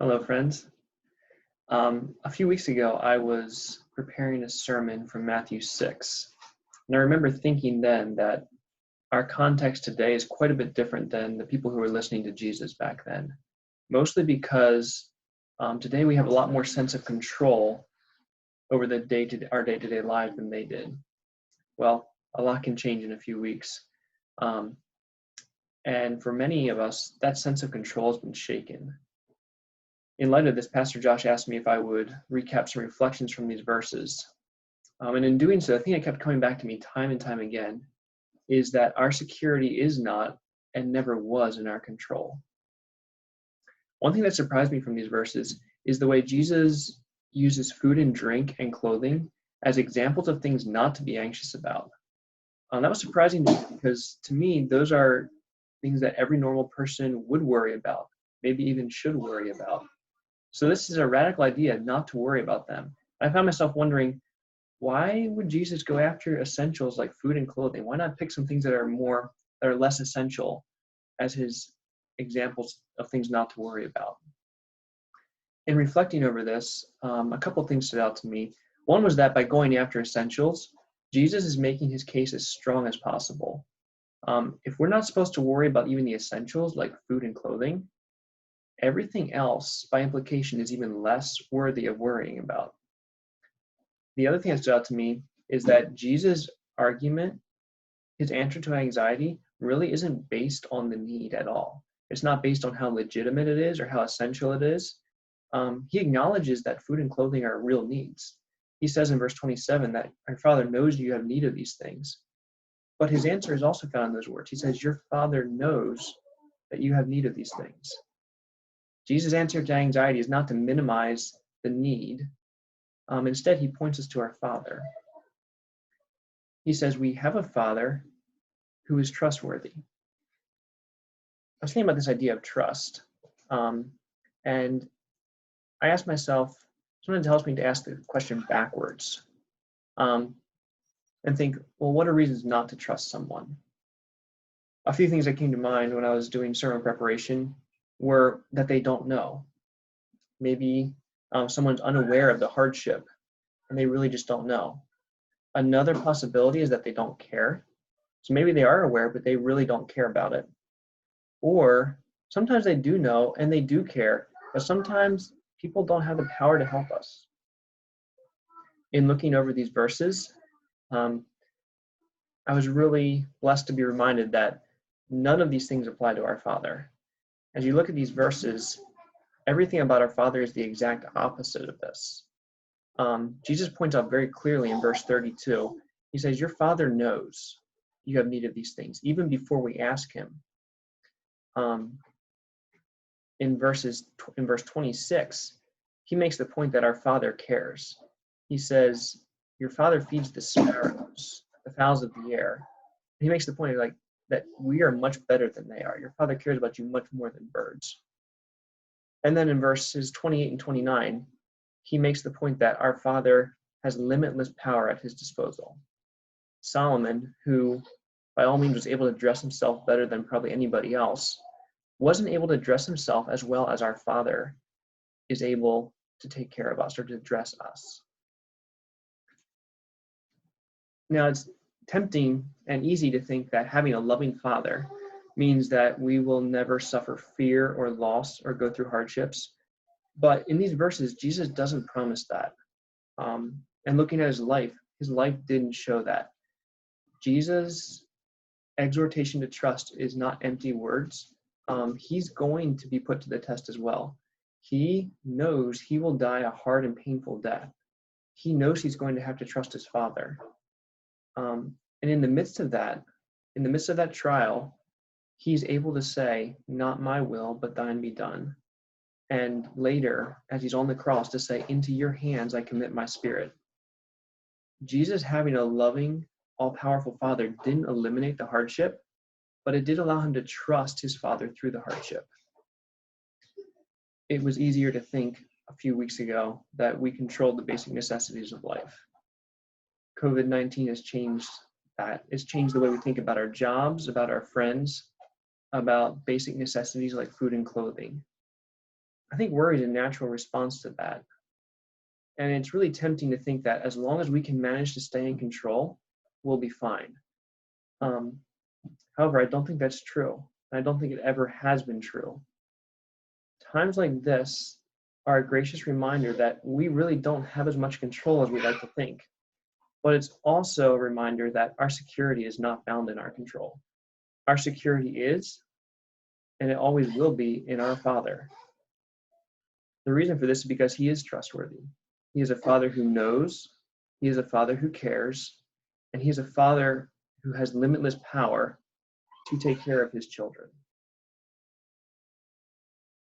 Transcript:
Hello, friends. A few weeks ago, I was preparing a sermon from Matthew 6, and I remember thinking then that our context today is quite a bit different than the people who were listening to Jesus back then, mostly because today we have a lot more sense of control over our day-to-day lives than they did. Well, a lot can change in a few weeks, um, and for many of us, that sense of control has been shaken. In light of this, Pastor Josh asked me if I would recap some reflections from these verses. And in doing so, the thing that kept coming back to me time and time again is that our security is not and never was in our control. One thing that surprised me from these verses is the way Jesus uses food and drink and clothing as examples of things not to be anxious about. That was surprising to me because to me, those are things that every normal person would worry about, maybe even should worry about. So this is a radical idea, not to worry about them. I found myself wondering, why would Jesus go after essentials like food and clothing? Why not pick some things that are less essential as his examples of things not to worry about? In reflecting over this, a couple of things stood out to me. One was that by going after essentials, Jesus is making his case as strong as possible. If we're not supposed to worry about even the essentials like food and clothing, everything else, by implication, is even less worthy of worrying about. The other thing that stood out to me is that Jesus' argument, his answer to anxiety, really isn't based on the need at all. It's not based on how legitimate it is or how essential it is. He acknowledges that food and clothing are real needs. He says in verse 27 that our Father knows you have need of these things. But his answer is also found in those words. He says, your Father knows that you have need of these things. Jesus' answer to anxiety is not to minimize the need. Instead, he points us to our Father. He says, we have a Father who is trustworthy. I was thinking about this idea of trust. And I asked myself, sometimes it helps me to ask the question backwards and think, well, what are reasons not to trust someone? A few things that came to mind when I was doing sermon preparation were that they don't know. Maybe someone's unaware of the hardship and they really just don't know. Another possibility is that they don't care. So maybe they are aware, but they really don't care about it. Or sometimes they do know and they do care, but sometimes people don't have the power to help us. In looking over these verses, I was really blessed to be reminded that none of these things apply to our Father. As you look at these verses, everything about our Father is the exact opposite of this. Jesus points out very clearly in verse 32, he says, your Father knows you have need of these things, even before we ask him. In verse 26, he makes the point that our Father cares. He says, your Father feeds the sparrows, the fowls of the air. He makes the point that we are much better than they are. Your Father cares about you much more than birds. And then in verses 28 and 29, he makes the point that our Father has limitless power at his disposal. Solomon, who by all means was able to dress himself better than probably anybody else, wasn't able to dress himself as well as our Father is able to take care of us or to dress us. Now, it's tempting and easy to think that having a loving Father means that we will never suffer fear or loss or go through hardships. But in these verses, Jesus doesn't promise that. And looking at his life didn't show that. Jesus' exhortation to trust is not empty words. He's going to be put to the test as well. He knows he will die a hard and painful death. He knows he's going to have to trust his Father. And in the midst of that trial, he's able to say, not my will, but thine be done. And later, as he's on the cross, to say, into your hands I commit my spirit. Jesus having a loving, all-powerful Father didn't eliminate the hardship, but it did allow him to trust his Father through the hardship. It was easier to think a few weeks ago that we controlled the basic necessities of life. COVID-19 has changed that. It's changed the way we think about our jobs, about our friends, about basic necessities like food and clothing. I think worry is a natural response to that. And it's really tempting to think that as long as we can manage to stay in control, we'll be fine. Um, However, I don't think that's true. I don't think it ever has been true. Times like this are a gracious reminder that we really don't have as much control as we like to think. But it's also a reminder that our security is not found in our control. Our security is, and it always will be, in our Father. The reason for this is because He is trustworthy. He is a Father who knows, He is a Father who cares, and He is a Father who has limitless power to take care of His children.